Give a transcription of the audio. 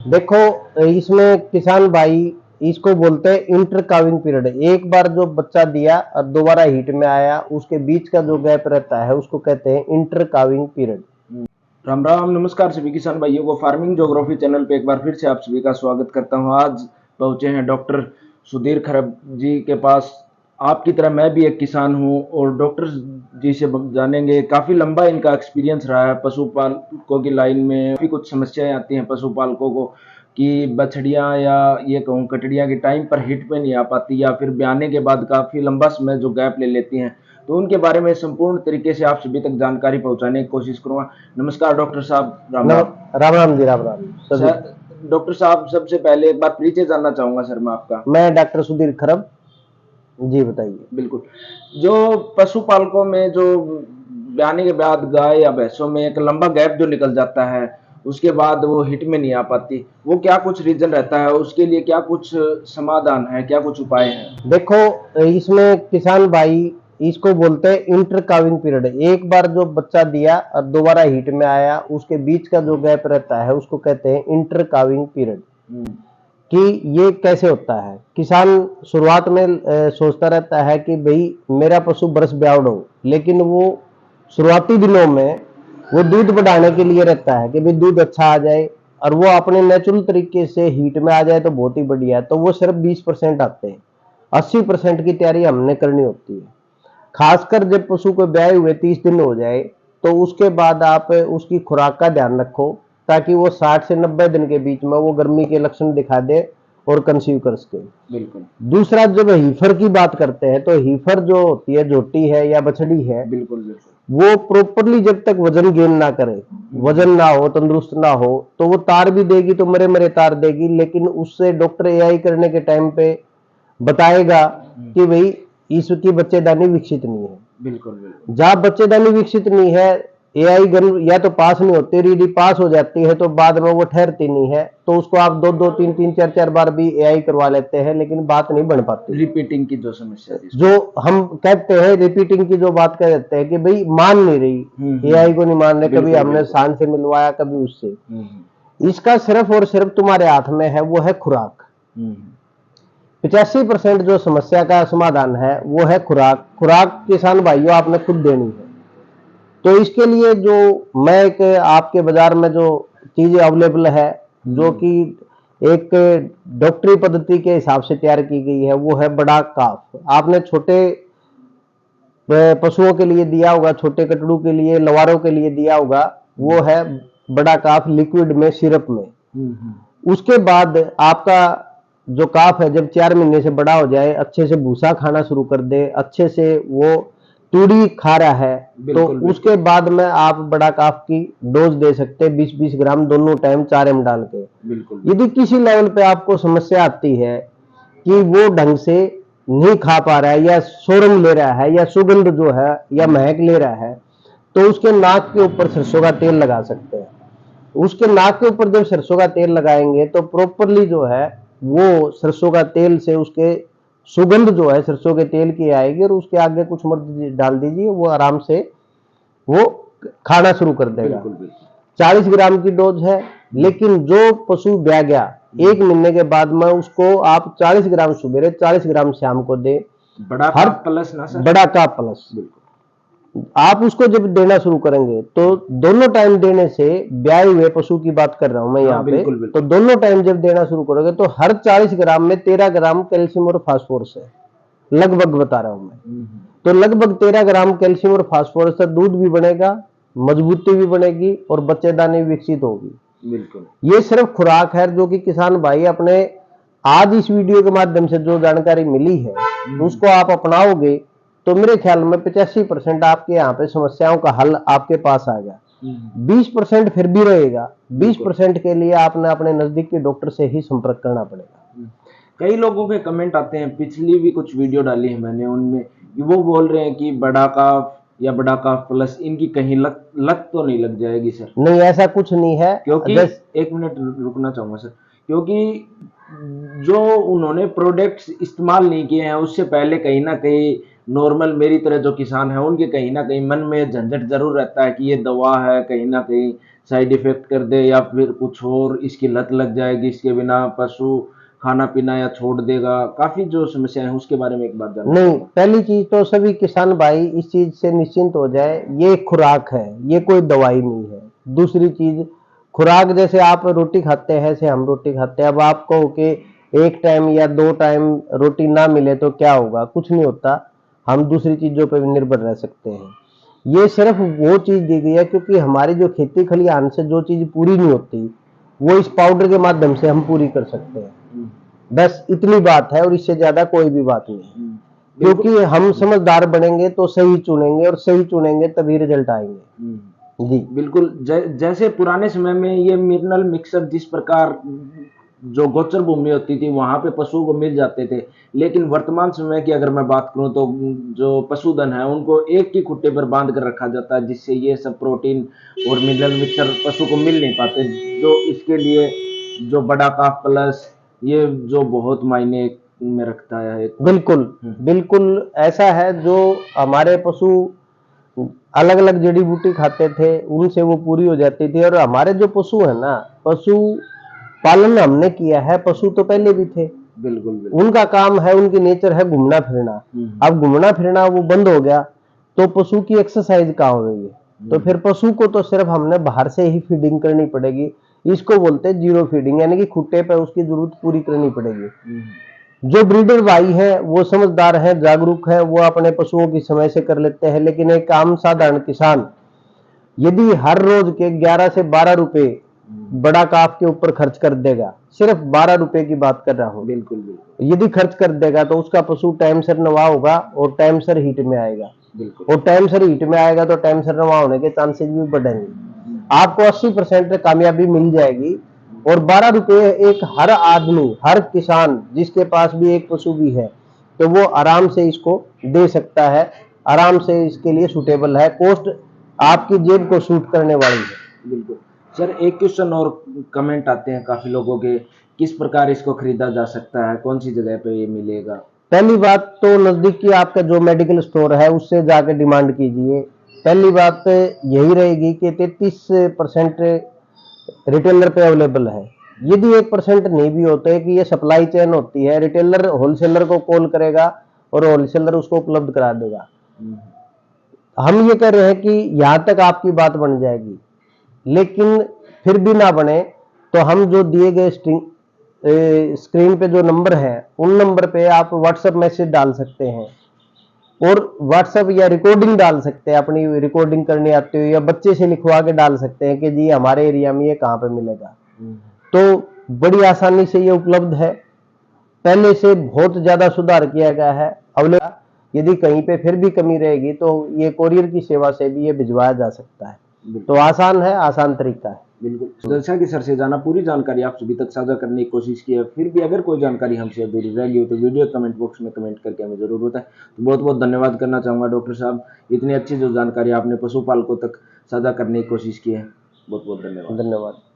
देखो, इसमें किसान भाई इसको बोलते हैं इंटर काविंग पीरियड। एक बार जो बच्चा दिया और दोबारा हीट में आया, उसके बीच का जो गैप रहता है उसको कहते हैं inter calving period. Ram Ram, नमस्कार सभी किसान भाइयों को फार्मिंग ज्योग्राफी चैनल पे एक बार फिर से आप सभी का स्वागत करता हूं। आज पहुंचे हैं डॉक्टर सुधीर खरब जी के पास। आपकी तरह मैं भी एक किसान हूं और डॉक्टर जी से जानेंगे। काफी लंबा इनका एक्सपीरियंस रहा है पशुपालकों की लाइन में। काफी कुछ समस्याएं आती हैं पशुपालकों को कि बछड़ियां या ये कहूँ कटड़ियां के टाइम पर हिट पे नहीं आ पाती या फिर ब्याने के बाद काफी लंबा समय जो गैप ले लेती हैं, तो उनके बारे में संपूर्ण तरीके से आप सभी तक जानकारी पहुंचाने की कोशिश करूंगा। नमस्कार डॉक्टर साहब, राम नम, राम। राम राम जी, राम राम सभी। सर, डॉक्टर साहब सबसे पहले एक बार परिचय जानना चाहूंगा सर मैं आपका। मैं डॉक्टर सुधीर खरब जी, बताइए। बिल्कुल। जो पशुपालकों में जो ब्याने के बाद गाय या भैंसों में एक लंबा गैप जो निकल जाता है, उसके बाद वो हिट में नहीं आ पाती, वो क्या कुछ रीजन रहता है? उसके लिए क्या कुछ समाधान है, क्या कुछ उपाय हैं? देखो, इसमें किसान भाई इसको बोलते हैं इंटर काविंग पीरियड। एक बार जो बच्चा दिया और दोबारा हीट में आया, उसके बीच का जो गैप रहता है उसको कहते हैं इंटर काविंग पीरियड। कि ये कैसे होता है। किसान शुरुआत में सोचता रहता है कि भाई मेरा पशु बरस ब्याउड हो, लेकिन वो शुरुआती दिनों में वो दूध बढ़ाने के लिए रहता है कि भाई दूध अच्छा आ जाए, और वो अपने नेचुरल तरीके से हीट में आ जाए तो बहुत ही बढ़िया है। तो वो सिर्फ 20% आते हैं, 80% की तैयारी हमने करनी होती है। खासकर जब पशु को ब्याए हुए 30 दिन हो जाए, तो उसके बाद आप उसकी खुराक का ध्यान रखो, ताकि वो 60 से 90 दिन के बीच में वो गर्मी के लक्षण दिखा दे और कंसीव कर सके। बिल्कुल दूसरा, जब हीफर की बात करते हैं तो हीफर जो होती है, झोटी है या बछड़ी है, बिल्कुल बिल्कुल। वो प्रॉपरली जब तक वजन गेन ना करे, वजन ना हो, तंदुरुस्त ना हो, तो वो तार भी देगी तो मरे मरे तार देगी। लेकिन उससे डॉक्टर एआई करने के टाइम पे बताएगा कि भाई इसकी बच्चेदानी विकसित नहीं है। बिल्कुल बिल्कुल। जहां बच्चेदानी विकसित नहीं है, एआई गन या तो पास नहीं होती, रीडी पास हो जाती है तो बाद में वो ठहरती नहीं है, तो उसको आप दो दो तीन तीन चार चार बार भी एआई करवा लेते हैं, लेकिन बात नहीं बन पाती। रिपीटिंग की जो समस्या थी जो हम कहते हैं रिपीटिंग की जो बात कह देते हैं कि भाई मान नहीं रही, एआई को नहीं मान रहे, कभी हमने सांड से मिलवाया, कभी उससे। इसका सिर्फ और सिर्फ तुम्हारे हाथ में है, वो है खुराक। 85% जो समस्या का समाधान है वो है खुराक। खुराक किसान भाइयों आपने खुद देनी है। तो इसके लिए जो मैं एक आपके बाजार में जो चीजें अवेलेबल है, जो कि एक डॉक्टरी पद्धति के हिसाब से तैयार की गई है, वो है बड़ा काफ। आपने छोटे पशुओं के लिए दिया होगा, छोटे कटड़ू के लिए, लवारों के लिए दिया होगा, वो है बड़ा काफ लिक्विड में, सिरप में। उसके बाद आपका जो काफ है जब 4 महीने से बड़ा हो जाए, अच्छे से भूसा खाना शुरू कर दे, अच्छे से वो तूड़ी खा रहा है, तो उसके बाद में आप बड़ा काफ की डोज दे सकते हैं, 20-20 ग्राम दोनों टाइम चारे में डाल के। यदि किसी लेवल पे आपको समस्या आती है कि वो ढंग से नहीं खा पा रहा है, या सोरम ले रहा है, या सुगंध जो है या महक ले रहा है, तो उसके नाक के ऊपर सरसों का तेल लगा सकते हैं। उसके नाक के ऊपर जब सरसों का तेल लगाएंगे तो प्रॉपरली जो है वो सरसों का तेल से उसके सुगंध जो है सरसों के तेल की आएगी, और उसके आगे कुछ मत डाल दीजिए, वो आराम से वो खाना शुरू कर देगा। 40 ग्राम की डोज है, लेकिन जो पशु ब्या गया 1 महीने के बाद में उसको आप 40 ग्राम सुबह, 40 ग्राम शाम को दे। बड़ा काप प्लस ना सर? बड़ा काप प्लस। आप उसको जब देना शुरू करेंगे तो दोनों टाइम देने से, ब्याए हुए पशु की बात कर रहा हूं मैं यहाँ पे, तो दोनों टाइम जब देना शुरू करोगे तो हर 40 ग्राम में 13 ग्राम कैल्शियम और फास्फोरस है, लगभग बता रहा हूं मैं। तो लगभग 13 ग्राम कैल्शियम और फास्फोरस से दूध भी बनेगा, मजबूती भी बनेगी और बच्चेदानी विकसित होगी। बिल्कुल। ये सिर्फ खुराक है जो कि किसान भाई अपने आज इस वीडियो के माध्यम से जो जानकारी मिली है उसको आप अपनाओगे तो मेरे ख्याल में 85% आपके यहाँ पे समस्याओं का हल आपके पास आएगा। 20% फिर भी रहेगा। 20% के लिए आपने अपने नजदीक के डॉक्टर से ही संपर्क करना पड़ेगा। कई लोगों के कमेंट आते हैं, पिछली भी कुछ वीडियो डाली है मैंने, उनमें वो बोल रहे हैं कि बड़ा काफ या बड़ा काफ प्लस इनकी कहीं लत तो नहीं लग जाएगी सर? नहीं, ऐसा कुछ नहीं है, क्योंकि एक मिनट रुकना चाहूंगा सर, क्योंकि जो उन्होंने प्रोडक्ट्स इस्तेमाल नहीं किए हैं उससे पहले कहीं ना कहीं नॉर्मल मेरी तरह जो किसान है उनके कहीं ना कहीं मन में झंझट जरूर रहता है कि ये दवा है, कहीं ना कहीं साइड इफेक्ट कर दे या फिर कुछ और, इसकी लत लग जाएगी, इसके बिना पशु खाना पीना या छोड़ देगा, काफी जो समस्या है उसके बारे में एक बात जानना। नहीं, पहली चीज तो सभी किसान भाई इस चीज से निश्चिंत हो जाए, ये एक खुराक है, ये कोई दवाई नहीं है। दूसरी चीज, खुराक जैसे आप रोटी खाते हैं ऐसे हम रोटी खाते हैं। अब आप कहो कि एक टाइम या 2 टाइम रोटी ना मिले तो क्या होगा? कुछ नहीं होता, हम दूसरी चीजों पर भी निर्भर रह सकते हैं। ये सिर्फ वो चीज दी गई है क्योंकि हमारी जो खेती खलिहान से जो चीज पूरी नहीं होती वो इस पाउडर के माध्यम से हम पूरी कर सकते हैं। बस इतनी बात है और इससे ज्यादा कोई भी बात नहीं है। क्योंकि हम समझदार बनेंगे तो सही चुनेंगे और सही चुनेंगे तभी रिजल्ट आएंगे। जी बिल्कुल। जैसे पुराने समय में ये मिनरल मिक्सर जिस प्रकार जो गोचर भूमि होती थी वहां पे पशुओं को मिल जाते थे, लेकिन वर्तमान समय की अगर मैं बात करूं तो जो पशुधन है उनको एक ही खुट्टे पर बांध कर रखा जाता है, जिससे ये सब प्रोटीन और मिनरल मिक्सर पशु को मिल नहीं पाते। जो इसके लिए जो बड़ा काफ प्लस ये जो बहुत मायने में रखता है। बिल्कुल बिल्कुल ऐसा है। जो हमारे पशु अलग अलग जड़ी बूटी खाते थे उनसे वो पूरी हो जाती थी। और हमारे जो पशु है ना, पशु पालन हमने किया है, पशु तो पहले भी थे। बिल्कुल बिल्कुल। उनका काम है, उनकी नेचर है घूमना फिरना। अब घूमना फिरना वो बंद हो गया तो पशु की एक्सरसाइज कहाँ हो रही है? तो फिर पशु को तो सिर्फ हमने बाहर से ही फीडिंग करनी पड़ेगी। इसको बोलते हैं जीरो फीडिंग, यानी कि खुट्टे पे उसकी जरूरत पूरी करनी पड़ेगी। जो ब्रीडर भाई है वो समझदार है, जागरूक है, वो अपने पशुओं की समय से कर लेते हैं। लेकिन एक आम साधारण किसान यदि हर रोज के 11 से 12 रुपए बड़ा काफ के ऊपर खर्च कर देगा, सिर्फ 12 रुपए की बात कर रहा हूं, बिल्कुल बिल्कुल। यदि खर्च कर देगा तो उसका पशु टाइम सर नवा होगा और टाइम सर हीट में आएगा। बिल्कुल। और टाइम सर हीट में आएगा तो टाइम सर नवा होने के चांसेस भी बढ़ेंगे। आपको 80% कामयाबी मिल जाएगी। और 12 रुपए एक हर आदमी, हर किसान जिसके पास भी एक पशु भी है तो वो आराम से इसको दे सकता है, आराम से इसके लिए सूटेबल है। कॉस्ट आपकी जेब को सूट करने वाली है। बिल्कुल सर। एक क्वेश्चन और कमेंट आते हैं काफी लोगों के, किस प्रकार इसको खरीदा जा सकता है, कौन सी जगह पे ये मिलेगा? पहली बात तो नजदीकी आपका जो मेडिकल स्टोर है उससे जाके डिमांड कीजिए। पहली बात यही रहेगी कि 33% रिटेलर पे अवेलेबल है। यदि 1% नहीं भी होते कि ये सप्लाई चेन होती है, रिटेलर होलसेलर को कॉल करेगा और होलसेलर उसको उपलब्ध करा देगा। हम ये कह रहे हैं कि यहां तक आपकी बात बन जाएगी, लेकिन फिर भी ना बने तो हम जो दिए गए स्क्रीन पे जो नंबर है उन नंबर पे आप व्हाट्सएप मैसेज डाल सकते हैं और व्हाट्सएप या रिकॉर्डिंग डाल सकते हैं, अपनी रिकॉर्डिंग करनी आती हो, या बच्चे से लिखवा के डाल सकते हैं कि जी हमारे एरिया में ये कहाँ पे मिलेगा। तो बड़ी आसानी से ये उपलब्ध है। पहले से बहुत ज्यादा सुधार किया गया है। अब यदि कहीं पे फिर भी कमी रहेगी तो ये कोरियर की सेवा से भी ये भिजवाया जा सकता है। तो आसान है, आसान तरीका है। बिल्कुल। जैसा कि सर से जाना पूरी जानकारी आप सभी तक साझा करने की कोशिश की है, फिर भी अगर कोई जानकारी हमसे अधूरी रह गई हो तो वीडियो कमेंट बॉक्स में कमेंट करके हमें जरूर बताएं। तो बहुत बहुत धन्यवाद करना चाहूँगा डॉक्टर साहब, इतनी अच्छी जो जानकारी आपने पशुपालकों तक साझा करने की कोशिश की है। बहुत बहुत धन्यवाद। धन्यवाद।